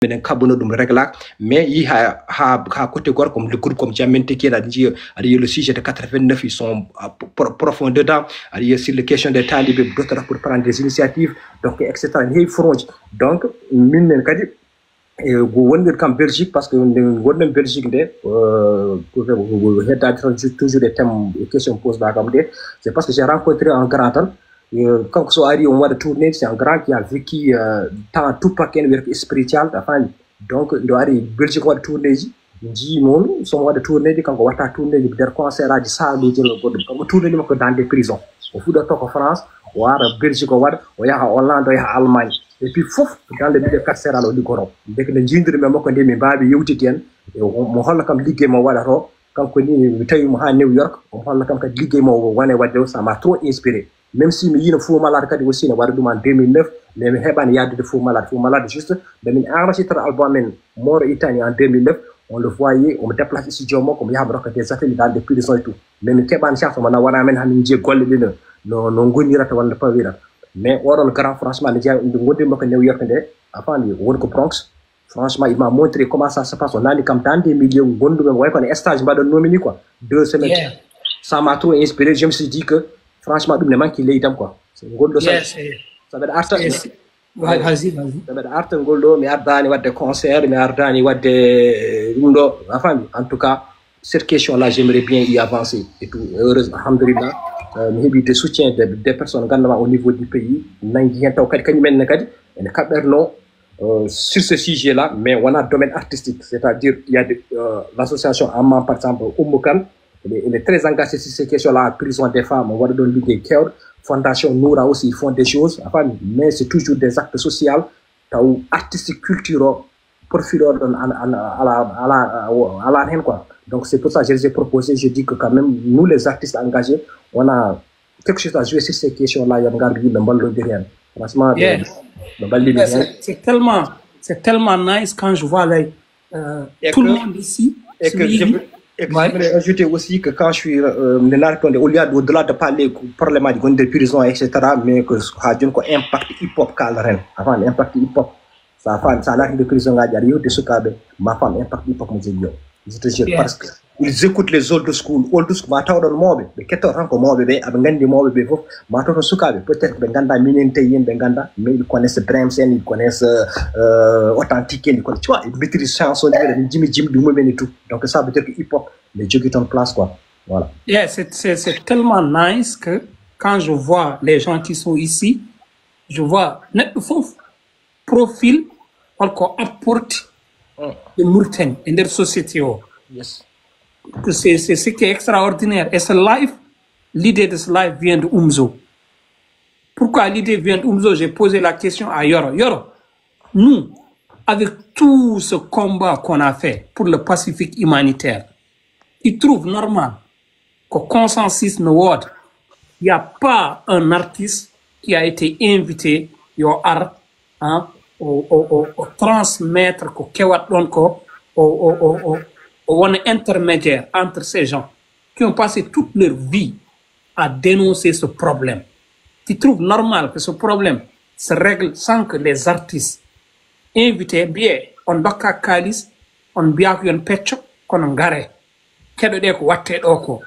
menen kabono dum régla mais yi ha côté gor comme le groupe comme Diamenté qui a dit le sujet de 89 ils sont profond dedans sur les questions des talibés d'autres pour prendre des initiatives donc etc ni fronge donc minen kadi go wonde kam Belgique parce que wonde Belgique de pour toujours des thèmes et questions posées par comme c'est parce que j'ai rencontré un grand homme quand on arrive au mois de tournée, c'est un grand qui a vécu tant tout paquet de spirituel, donc il doit arriver Belgique mois de tournée, dit mon son mois de tournée quand on va tourner des concerts à 10 ans, on tourne dans des prisons. Au foot en France, ou à Belgique, ou à Hollande, ou à Allemagne. Et puis fouf dans le milieu carcéral au Ligoron. Dès que les gens de même qu'on dit mais babi youtien, et on holla comme ligue mo wala ro, quand on dit tayu mo à New York, on holla comme ligue mo wane wade ça m'a trop inspiré. Même si il y a un fou malade qui aussi en 2009 mais il y a des fous malades juste mais il enregistré album mort italien en 2009 on le voyait on me déplace ici Diomo comme il y a des satellites dans des prisons et tout même keban chance on a wara men hanin je golle dina no ngonirata wala pawira mais on grand franchement le dia ngode mako New York de avant ni won ko Bronx franchement il m'a montré comment ça se passe on a les comme tant des millions gondu way ko stage ba do nomini quoi 2 semaines ça m'a trop inspiré je me suis dit que franchement dum ne manki leydam quoi c'est goldo ça veut dire arta vas-y ça veut dire arta goldo mi ardani wadde concert mi ardani wadde dum do afami en tout cas cette question là j'aimerais bien y avancer et tout heureusement alhamdulillah mi hebi de soutien des personnes gandama au niveau du pays nangi hen taw kadi kany men kadi en kaberno sur ce sujet là mais on a domaine artistique c'est-à-dire il y a l'association Amman par exemple Oumoukan il est très engagé sur ces questions-là, prison des femmes, on va donner des cœurs, Fondation Noura aussi, ils font des choses, enfin, mais c'est toujours des actes sociaux, artistiques, culturels, profilés à la haine, quoi. Donc c'est pour ça que je les ai proposés, je dis que quand même, nous les artistes engagés, on a quelque chose à jouer sur ces questions-là, il y a un ballon derrière. Franchement, c'est tellement nice quand je vois tout le monde ici. Et que j'aimerais ajouter aussi que quand je suis au-delà de parler problématique de prison, etc., mais que ça a un impact hip-hop avant l'impact hip-hop, ça a l'air de prison, de ce cas, ma femme, impact hip-hop, je te jure, parce qu'ils écoutent les old school, ma taw don mobe, be keto ranko mobe be, abengandi mobe be fof, ma taw don sukabe, peut-être benganda minente yen benganda, mais ils connaissent Bremsen, ils connaissent Authentique, ils connaissent, tu vois, ils maîtrisent chanson, Jimmy du mouvement et tout. Donc ça veut dire que hip-hop, les jeux qui sont en place, quoi. Voilà. Yeah, c'est tellement nice que quand je vois les gens qui sont ici, je vois net fof profil, encore apporte de Mauritanie et de la société. Yes. C'est ce qui est extraordinaire. Et ce live, l'idée de ce live vient de Oumzo. Pourquoi l'idée vient de Oumzo? J'ai posé la question à Yoro. Yoro, nous, avec tout ce combat qu'on a fait pour le Pacifique humanitaire, il trouve normal qu'au consensus no word, il n'y a pas un artiste qui a été invité au art, hein, au transmettre, au intermédiaire entre ces gens qui ont passé toute leur vie à dénoncer ce problème. Tu trouves normal que ce problème se règle sans que les artistes invités, bien, on baka kalis, on biak yon pecho, qu'on ngare, kedo de ko watte doko,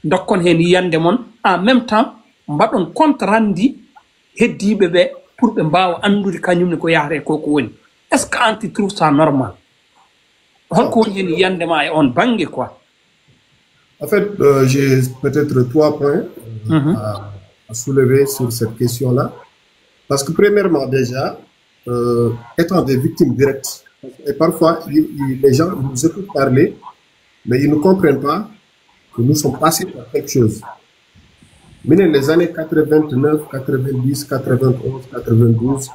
dokon hen yande mon, en même temps, on compte randi, heddi bébé, pour que mbaw andoudi kanyum ko yare ko ko woni. Est-ce que tu trouves ça normal? En fait, j'ai peut-être 3 points à soulever sur cette question-là. Parce que premièrement, déjà, étant des victimes directes, et parfois, les gens nous écoutent parler, mais ils ne comprennent pas que nous sommes passés par quelque chose. Mais dans les années 89, 90, 91, 92,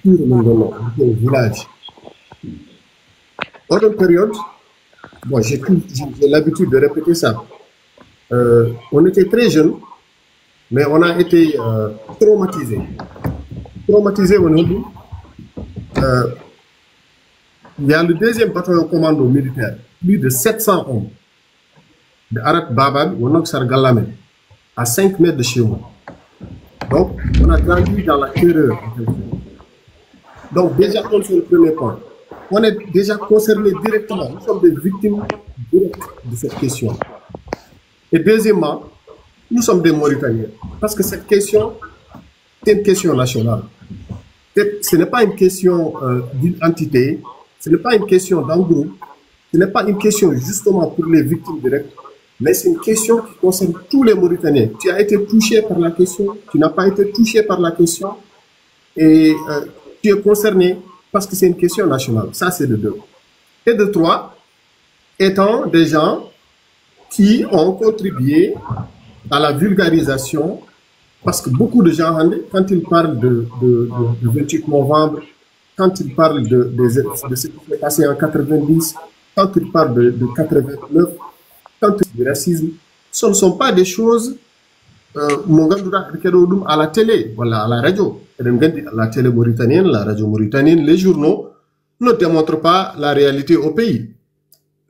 tout le monde était au village. Dans une période, bon, j'ai l'habitude de répéter ça. On était très jeunes, mais on a été traumatisés. Traumatisés au niveau. Il y a le 2e bataillon commando militaire, plus de 700 hommes, de Arat Babad ou Noxar Galamé, à 5 mètres de chez moi. Donc, on a grandi dans la terreur. Donc, déjà, on fait le premier point. on est déjà concerné directement. Nous sommes des victimes directes de cette question. Et deuxièmement, nous sommes des Mauritaniens. Parce que cette question, c'est une question nationale. Ce n'est pas une question d'une entité, ce n'est pas une question d'un groupe, ce n'est pas une question justement pour les victimes directes, mais c'est une question qui concerne tous les Mauritaniens. Tu as été touché par la question, tu n'as pas été touché par la question, et tu es concerné parce que c'est une question nationale. Ça, c'est de deux. Et de trois, étant des gens qui ont contribué à la vulgarisation, parce que beaucoup de gens, quand ils parlent de 28 novembre, quand ils parlent de ce qui s'est passé en 90, quand ils parlent de 89, quand ils parlent du racisme, ce ne sont pas des choses à la télé, voilà, à la radio. La télé mauritanienne, la radio mauritanienne, les journaux ne démontrent pas la réalité au pays.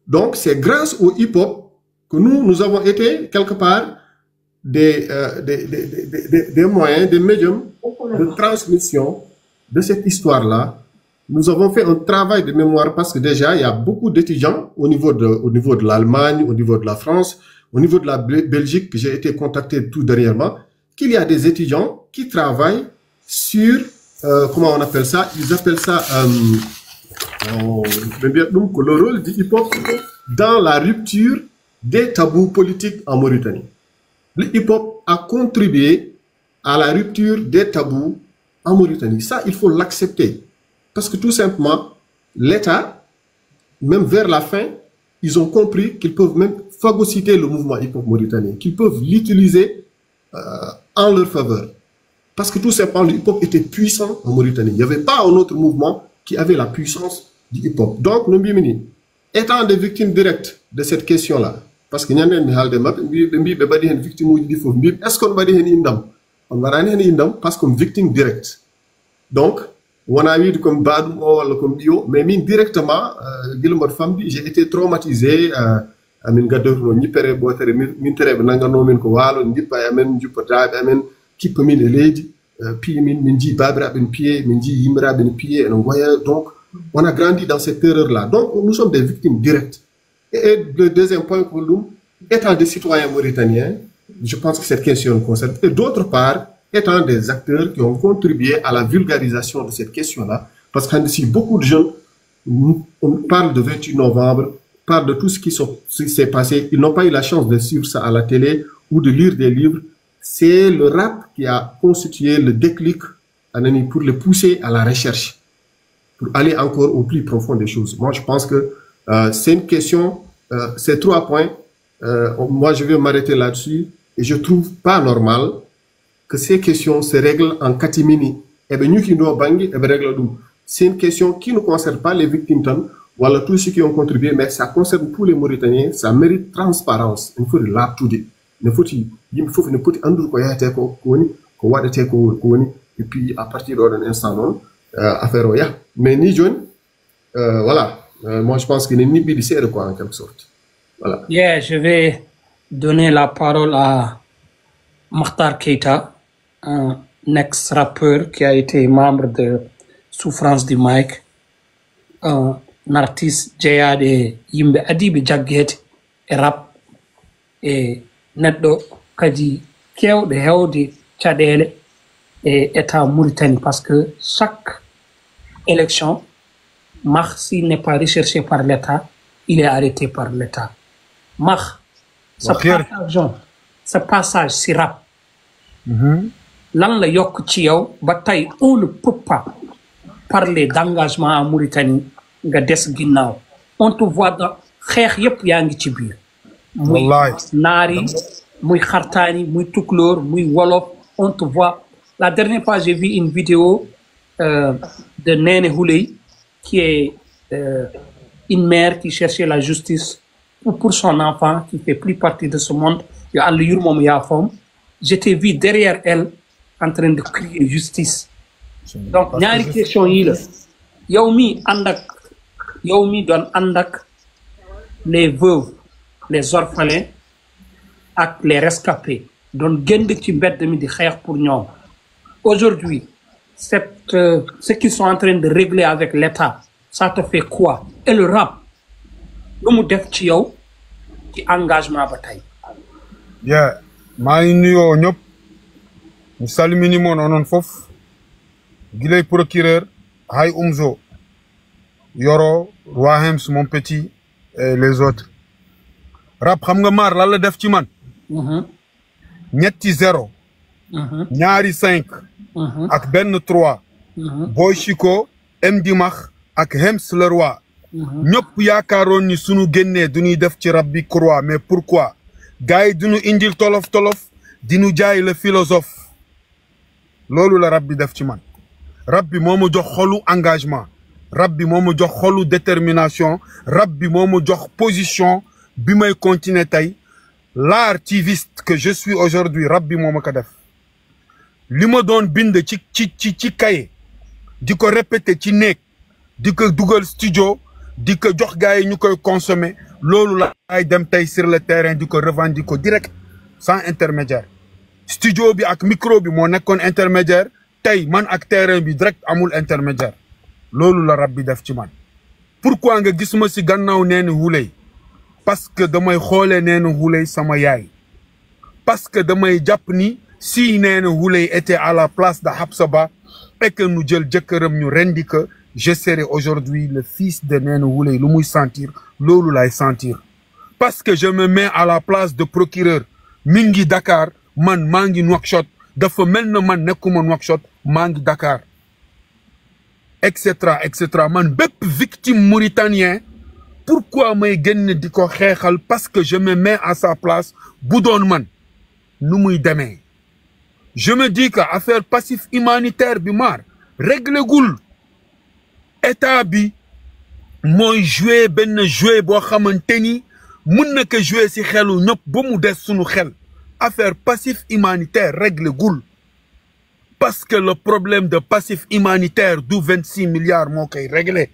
Donc, c'est grâce au hip-hop que nous avons été, quelque part, des moyens, des médiums de transmission de cette histoire-là. Nous avons fait un travail de mémoire parce que déjà, il y a beaucoup d'étudiants au niveau de l'Allemagne, au niveau de la France, au niveau de la Belgique, que j'ai été contacté tout dernièrement, qu'il y a des étudiants qui travaillent sur, comment on appelle ça? Ils appellent ça le rôle du hip-hop dans la rupture des tabous politiques en Mauritanie. Le hip-hop a contribué à la rupture des tabous en Mauritanie. Ça, il faut l'accepter. Parce que tout simplement, l'État, même vers la fin, ils ont compris qu'ils peuvent même phagocyter le mouvement hip-hop mauritanien, qu'ils peuvent l'utiliser en leur faveur. Parce que tout simplement, le hip-hop était puissant en Mauritanie. Il n'y avait pas un autre mouvement qui avait la puissance du hip-hop. Donc, nous, étant des victimes directes de cette question-là, parce que nous avons des victimes directes. Est-ce qu'on va dire indam? On va dire indam parce qu'on est victime directe. Donc, on a vu comme Badou ou comme Bio, mais directement, j'ai été traumatisé. Amin gador ni pere botere min terebe nangano min ko walo ndippa amen jupata amen kippa min e leydi pi min ji babiraɓe pied min ji yimiraɓe pied en goya. Donc on a grandi dans cette erreur là. Donc nous sommes des victimes directes. Et le deuxième point pour nous, étant des citoyens mauritaniens, je pense que cette question nous concerne. Et d'autre part, étant des acteurs qui ont contribué à la vulgarisation de cette question-là, parce que si beaucoup de jeunes, on parle de 28 novembre, parle de tout ce qui s'est passé, ils n'ont pas eu la chance de suivre ça à la télé ou de lire des livres. C'est le rap qui a constitué le déclic pour les pousser à la recherche, pour aller encore au plus profond des choses. Moi, je pense que c'est une question, ces 3 points, moi je vais m'arrêter là-dessus, et je trouve pas normal que ces questions se règlent en catimini. C'est une question qui ne concerne pas les victimes, voilà tous ceux qui ont contribué, mais ça concerne tous les Mauritaniens, ça mérite transparence. Il faut de l'abtude. Il faut et puis à partir d'un instant, affaire mais ni jeune, voilà. Moi, je pense qu'il n'est ni bidissé de quoi en quelque sorte. Voilà. Yeah, je vais donner la parole à Makhtar Keita, un ex-rappeur qui a été membre de Souffrance du Mic, un artiste jeyade yimbe adibe jaggete e rap e neddo kadi kewde hewde caɗele e état Mauritanie, parce que chaque élection, Mach, s'il n'est pas recherché par l'État, il est arrêté par l'État. Mach, ce passage si rap, lan la yok ci yow ba tay on ne peut pas parler d'engagement en Mauritanie nga des ginnaw. On te voit dans xex yep yaangi ci biir. Muy nari, muy khartani, muy tukulor, muy wolof, on te voit. La dernière fois j'ai vu une vidéo de Néné Houley, qui est une mère qui cherchait la justice pour son enfant qui fait plus partie de ce monde. J'étais vu derrière elle en train de crier justice. Donc, il y a une question. Yomi donne andak les veuves, les orphelins et les rescapés. Donc, pour nous. Aujourd'hui, ce qu'ils sont en train de régler avec l'État, ça te fait quoi? Et le rap, lu mu def ci yow ci engagement ba tey. Yeah, maa ngi nuyoo ñëpp ñu salmini moon onon fof giley procureur hay Umzo Yoro Roi Hems mon petit et les autres rap xam nga maar lan la def ci man ñetti 0 ñaari 5 ak benn 3 Boy Chico M Dimax ak Hems le Roi ñëpp yaakaaroon ni sunu génnee du ñuy def ci rap bi croix mais pourquoi gars yi duñu indil tolof tolof dinu jaay le philosophe loolu la rap bi def ci man rap bi moo ma jox xolu engagement rap bi moo ma jox xolu détermination rap bi moo ma jox position bi may continuer tey l'artiviste que je suis aujourd'hui rap bi moo ma ko def li ma doon bind ci kaye di ko répéter ci néeg di ko dugal studio di ko jox gars yi ñu koy consommer loolu la ay dem tey sur le terrain di ko revendiquer direct sans intermédiaire studio bi ak micro bi moo nekkoon intermédiaire tey man ak terrain bi direct amul intermédiaire loolu la rap bi def ci man pourquoi nga gis ma si gannaaw Néné Houleye parce que damay xoolee Néné Houleye sama yaay parce que damay jàpp ni si Néné Houleye était à la place de Habsa Ba et que nu jël jëkkëram ñu rendi que je serai aujourd'hui le fils de Néné Houleye lu muy sentir loolu lay sentir parce que je me mets à la place de procureur mi ngi Dakar man maa ngi Nouakchott dafa mel na man nekkuma Nouakchott maa ngi Dakar etc man bépp victime mauritanien pourquoi may génn di ko xeexal parce que je me mets à sa place bu doon man nu muy demee je me dis que affaire passif humanitaire bi maar réglé gul état bi mooy jouer benn jouer boo xamante ni mën na ko jouer si xelu ñëpp ba mu des sunu xel affaire passif humanitaire réglé gul parce que le problème de passif humanitaire du 26 milliards moo koy réglé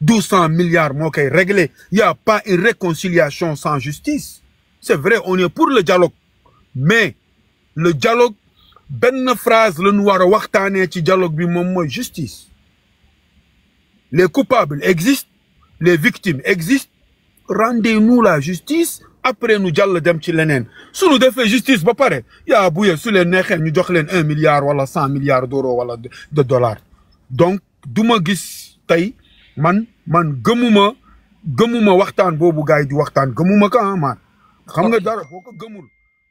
du 100 milliards moo koy réglé y a pas une réconciliation sans justice c'est vrai on est pour le dialogue mais le dialogue benn phrase la ñu war a waxtaanee ci dialogue bi moom mooy justice les coupables existent les victimes existent rendez-nous la justice après nu jàll dem ci leneen suñu defee justice ba pare yaa buye su leen neexee ñu jox leen 1 milliard wala 100 milliards d'euros wala de dollars donc du ma gis tey man gëmuma waxtaan boobu gars yi di waxtaan gëmuma ko man xam nga dara boo ko gëmul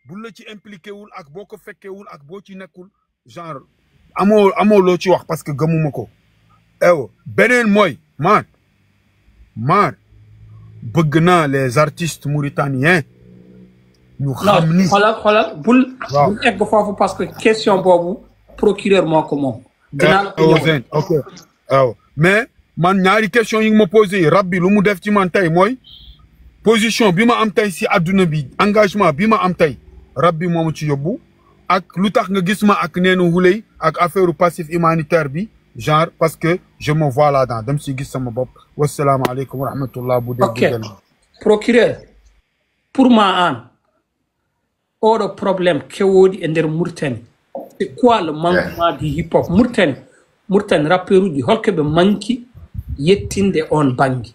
bu la ci impliqué wul ak boo ko fekkewul ak boo ci nekkul genre amoo loo ci wax parce que gëmuma ko ew beneen mooy man bëgg naa les artistes mauritaniens ñu xam ni xoolal bul egg foofu parce que question boobu procureur moo ko moom dinaa la ko ñëw ok waaw mais man ñaari question yi nga ma posé rab bi lu mu def ci man tey mooy position bi ma am tey si adduna bi engagement bi ma am tey rab bi moomu ci yóbbu ak lu tax nga gis ma ak Néné Houleye ak affaire passif humanitaire bi genre parce que je me vois là-dedans dem si gis sama bopp wasalaamaaleykum wa rahmatullah bu dee ok procureur pour ma an oɗo problème kewoɗi e nder Mauritanie c'est quoi le manquement du hip-hop Mauritanie rappeur uji holko ɓe manki yettinde on banggue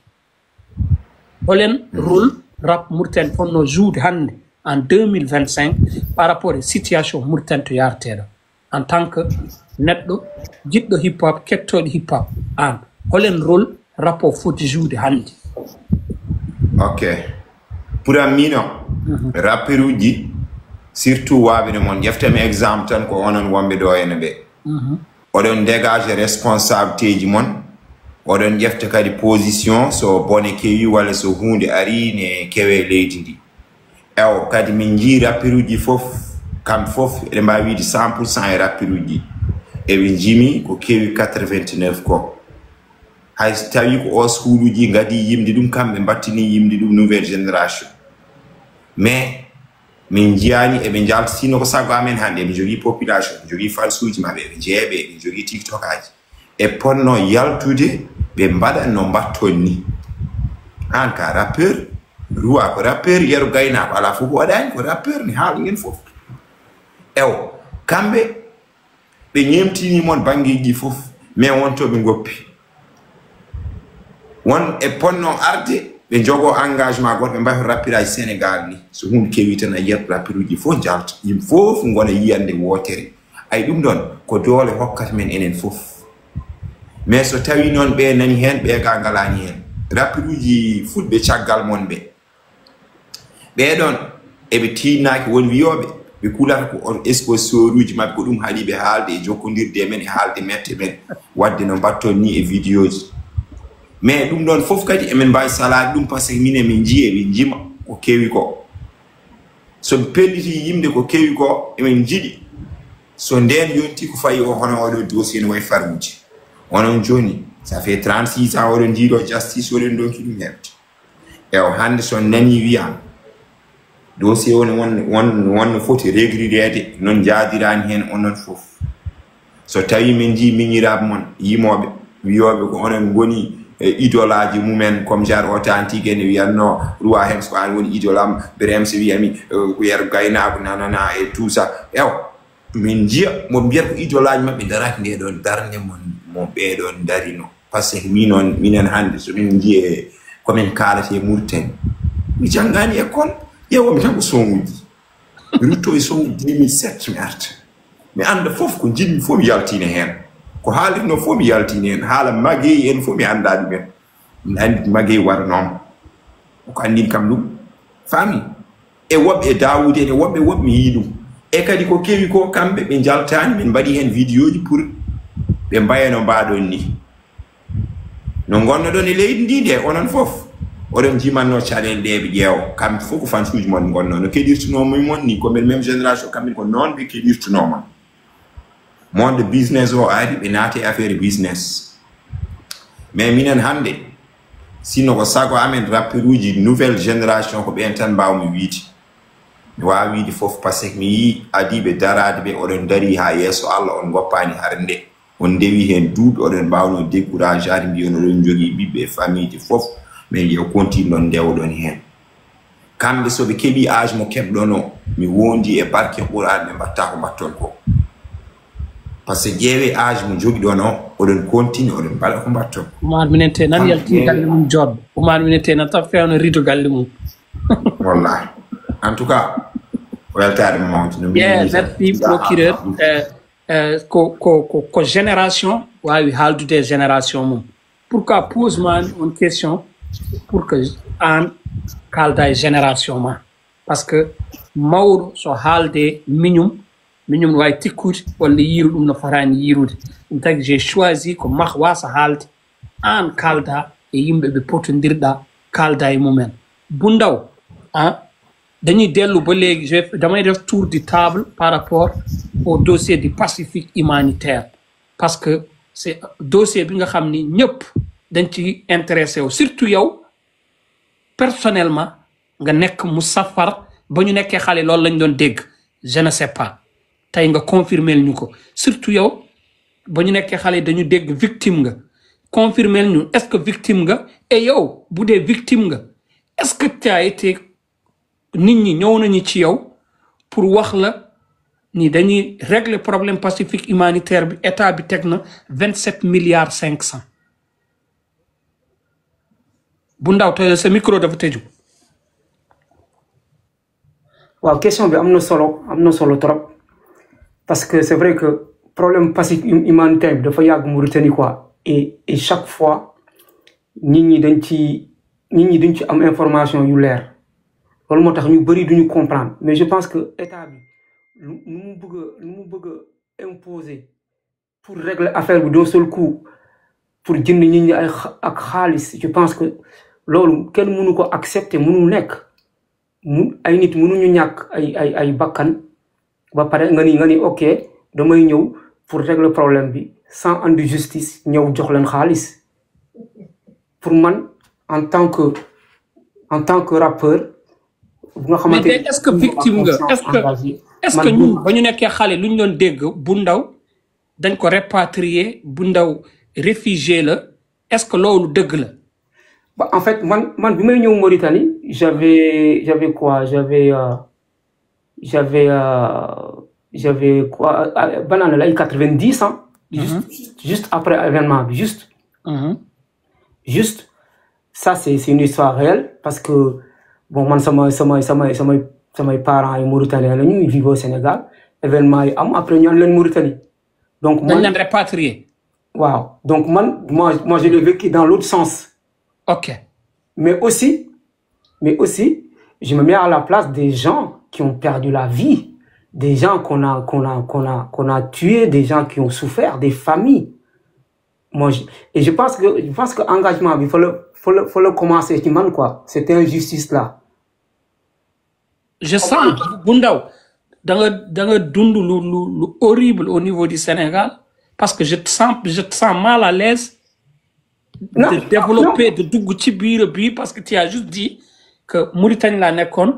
holen rôle rap Mauritanie fonno joude hande en 2025 par rapport à situation Mauritanie to yarteɗo en tant que neɗɗo jiɗɗo hip-hop kettoɗo hip-hop an holen rôle rap o foti joude hande ok pour amino rappeur uji surtout waɓene moon jeftami exemple tan ko onon wonɓe ɗo ene ɓe oɗon dégage responsabilité ji moon oɗon jefta kadi position so bone kewi walla so hunde ari ne kewe leydi ndi ewo kadi min jii rappeur uji fof kamɓe fof eɗe mbawi wiide 100% e rappeur uji eɓe jimi ko kewi 89 ko hay so tawi ko o suuluji gadi yimde ɗum kamɓe battini yimde ɗum nouvelle génération mais min jiyani eɓe jaltatino ko sago amen hande eɓe jogui population eɓe jogui falsuji mabɓe eɓe jeeɓe eɓe jogui tiktok aji e ponno yaltude ɓe mbaɗanno mbatton ni an ka rappeur ruwa ko rappeur yeru gaynako ala fof ko waɗani ko rappeur ni haala hen fof ewo kamɓe ɓe ñemtini moon banggueji fof mais wontoɓe goppi won e ponno arde ɓe jogo engagement goto ɓe mbawi rappirage Sénégal ni so hunde kewi tan a yiyat rappiruji fof jalta yimɓe fof gona yiyande wotere ay ɗum ɗon ko doole hokkata men enen fof mais so tawi noon ɓe nani hen ɓe ga ngalani hen rappiruji fuɗɓe caggal mon ɓeɗon eɓe tinnaki won wiyoɓe ɓe kulata ko exposition uji mabɓe ko ɗum haali ɓe haalde e jokkodirde men e haalde mette men wadde no mbatton ni e vidéo ji mais ɗum ɗon fof kadi emen mbawi salade ɗum par ce que min emin jiiye ɓe jima ko kewi ko so ɓe pelliti yimde ko kewi ko emin jiiɗi so nden yonti ko fayi o hono oɗo dossier no way farmuji onon joni ça fait 36 ans oɗon jiiɗo justice oɗon donki ɗum heɓde e o hande so nani wiyam dossier o wonno foti regrirede non jaadirani hen onon fof so tawi min ji miñiraɓe mon yimoɓe wiyoɓe ko onon goni idolaji mumen comme genre authentique ene wiyanno roi hen so an woni idolam Birame wiyami ko yer gaynako nanana e tout ça ew min jiya mo mbiyata ko idolaji mabɓe daraki nde ɗon darde mo ɓeɗon darino par ce que minen hande so min jiye komin kalate Mauritanie mi janggani école yewomi tan ko somuji rutto e somuji 2007 mi arta mi anda fof ko jinmi fof mi yaltine hen ko haalirno fof mi yaltine hen haala magueyi en fof mi anda ɗumen mi andi magueyi waranoma ko andin kam ɗum faami e woɓɓe e Dawoud en e woɓɓe mi yii ɗum e kadi ko kewi ko kamɓe ɓe jaltani min mbaɗi hen vidéo ji pour ɓe mbayano mbaɗon ni no gonno ɗon e leydi ndi nde onon fof oɗon jimanno caɗele ɗe ɓe ƴeewo kamɓe fof ko fansuji mon gonno no keɗirtunomo mon ni komin même génération kamɓe ko noon ɓe keɗirtunoma monde business o ari ɓe naati affaire business mais minen hande sino ko sago amen rapperuji nouvelle génération ko ɓen tan mbawmi wiide mi wawi wiide fof par ce que mi yi adiɓe darade ɓe oɗon dari ha yeeso Allah on goppani har nde on dewi hen duuɓi oɗon mbawno découragé ari mbiyon oɗon jogui ɓiɓɓe famille ji fof mais yo continue ɗon ndewɗon hen kamɓe soɓe keeɓi âge mo keɓɗon o mi wondi e barke ɓuuraɗe ɓe mbatta ko mbatton ko par ce que ƴeewe âge mo jogui ɗon o oɗon continue oɗon mbaɗa ko mbatton Oumar minen te nan yalti galle mum joɗɗo Oumar minen te nan tan fewno rido galle mum wallahi en tout cas weltare mo mawde no merci procureur ko génération wawi haaldude génération mum pourquoi pose ma une question pour que an kalda e génération ma par ce que mawɗo so haalde miñum no wawi tikkude walla yiiru ɗum no fotani yiirude ɗum tagi j'ai choisi ko mak wasa haalde an kalda e yimɓe ɓe potodirɗa kalda e mumen Bundaw dañuy dellu ba léegi damay def tour de table par rapport au dossier du Pacifique humanitaire parce que c'est dossier bi nga xam ni ñëpp dañ ci intéressé wu surtout yow personnellement nga nekk mu safar ba ñu nekkee xale loolu lañ doon dégg je ne sais pas tey nga confirmer ñu ko surtout yow ba ñu nekkee xale dañu dégg victime nga confirmer ñu est-ce que victime nga et yow bu dee victime nga est-ce que tu as été nit ñi ñëw nañu ci yow pour wax la ni dañuy régler problème Pacifique humanitaire bi état bi teg na 27 milliards 500 Bundaw te sa micro dafa tëju. waaw question bi am na solo trop parce que c'est vrai que problème Pacifique humanitaire bi dafa yàgg Mauritanie quoi et chaque fois nit ñi dañ ci am information yu leer loolu moo tax ñu bëri duñu comprendre mais je pense que état bi lu mu bëgg a imposer pour régler affaire bi d'un seul coup pour jënd nit ñi ak xaalis je pense que loolu kenn mënu ko accepter mënu nekk ay nit mënuñu ñàkk ay bakkan ba pare nga ni ok damay ñëw pour régler problème bi sans andi justice ñëw jox leen xaalis pour man en tant que rappeur mais est-ce que victime nga est-ce que ñun ba ñu nekkee xale lu ñu doon dégg Bundaw dañ ko répatrier Bundaw réfugié la est-ce que loolu dëgg la bah en fait man bi may ñëw Mauritanie j'avais quoi j'avais quoi banane la ay 90 ans juste après événement bi juste ça c'est une histoire réelle parce que bon man samay parents ay Mauritaniens lañu ils vivent au Sénégal événement yi am après ñu an leen Mauritanie donc dañ leen répatrier. Wow. Donc moi je l'ai vécu dans l'autre sens. Ok. Mais aussi je me mets à la place des gens qui ont perdu la vie, des gens qu'on a tués, des gens qui ont souffert, des familles. Je pense que engagement il faut le commencer ci man quoi cette injustice là. Je sens Bundaw dans nga dund lu horrible au niveau du Sénégal parce que je te sens mal à l'aise de développer de dugg ci biir bi parce que tu as juste dit que Mauritanie la nekkoon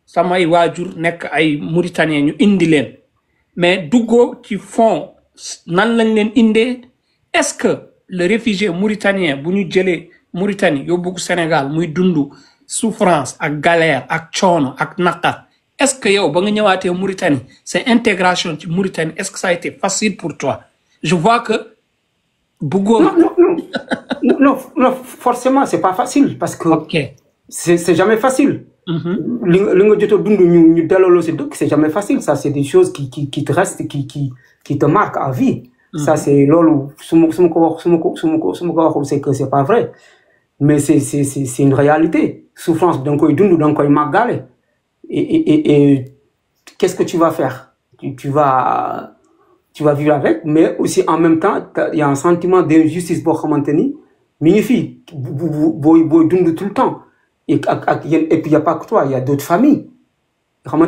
samay waajur nekk ay Mauritaniens ñu indi leen mais duggoo ci fond nan lañ leen indee est-ce que le réfugié mauritanien bu ñu jëlee Mauritanie yóbbu ko Sénégal muy dund souffrance ak galère ak coono ak naqar est-ce que yow ba nga ñëwaatee Mauritanie c'est intégration ci Mauritanie est-ce que ça a été facile pour toi je vois que non, forcément c'est pas facile parce que c'est jamais facile. C'est jamais facile, ça c'est des choses qui te restent, qui te marquent à vie. Ça c'est lolo, c'est que c'est pas vrai. Mais c'est une réalité. Souffrance d'un coup d'un coup magale. Et qu'est-ce que tu vas faire? Tu vas vivre avec, mais aussi en même temps, il y a un sentiment d'injustice pour maintenir. Magnifique, boy dund tout le temps. Et puis il n'y a pas que toi, il y a d'autres familles.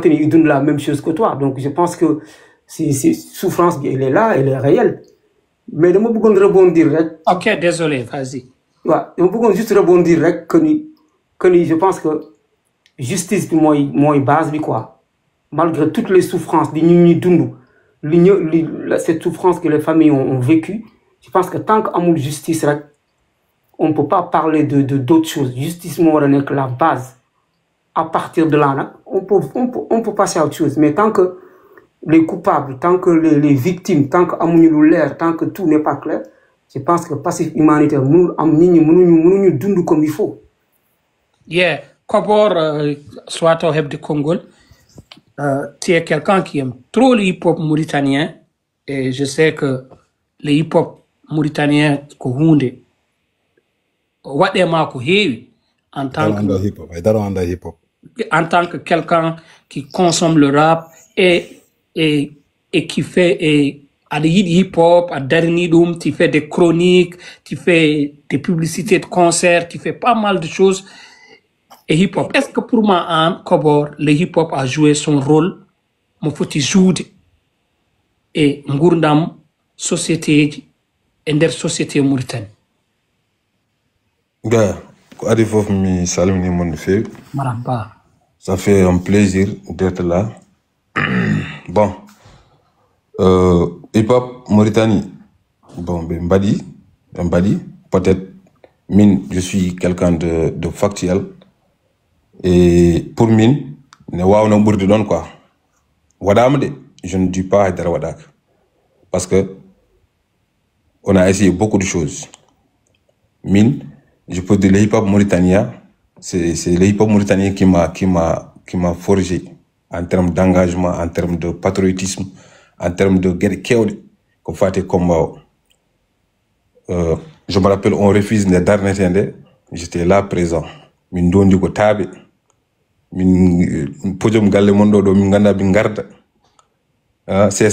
Ils donnent la même chose que toi. Donc je pense que c'est souffrance, elle est là, elle est réelle. Mais je veux rebondir. Ok, désolé, vas-y. Ouais, je veux juste rebondir que je pense que justice, moi, base, quoi. Malgré toutes les souffrances, cette souffrance que les familles ont vécue, je pense que tant qu'amour justice, on ne peut pas parler d'autres choses. Justice, moi, n'est que la base. À partir de là, on peut passer à autre chose. Mais tant que les coupables, tant que les victimes, tant qu'amour l'air, tant que tout n'est pas clair, je pense que passif humanitaire, nous dund comme il faut. Yeah, Kobor, soit au Heb de Congo, tu es quelqu'un qui aime trop le hip-hop mauritanien et je sais que le hip-hop mauritanien ko hunde waɗema ko heewi en tant que quelqu'un qui consomme le rap et qui fait à des hip-hop, à dernier tu fais des chroniques, tu fais des publicités de concerts, tu fais pas mal de choses. Et hip-hop, est-ce que pour moi, en Kobor, le hip-hop a joué son rôle? Mon faut jouer et ngurdam société et der société mauritanienne. Gars, Adifof mi salim ni mon fait. Maramba. Ça fait un plaisir d'être là. Bon, hip-hop Mauritanie. Bon, Mbadi, peut-être, je suis quelqu'un de factuel. Et pour mine, ne waouh non bourde don quoi. Wadam je ne dis pas Haïdara Wadak. Parce que on a essayé beaucoup de choses. Mine, je peux dire le hip-hop mauritanien, c'est le hip-hop mauritanien qui m'a forgé en termes d'engagement, en termes de patriotisme, en termes de guerre qu'on fait combat. Je me rappelle, on refuse les derniers, j'étais là présent. Min don du ko tabe min podium galle mondo do min ganda bi garda c'est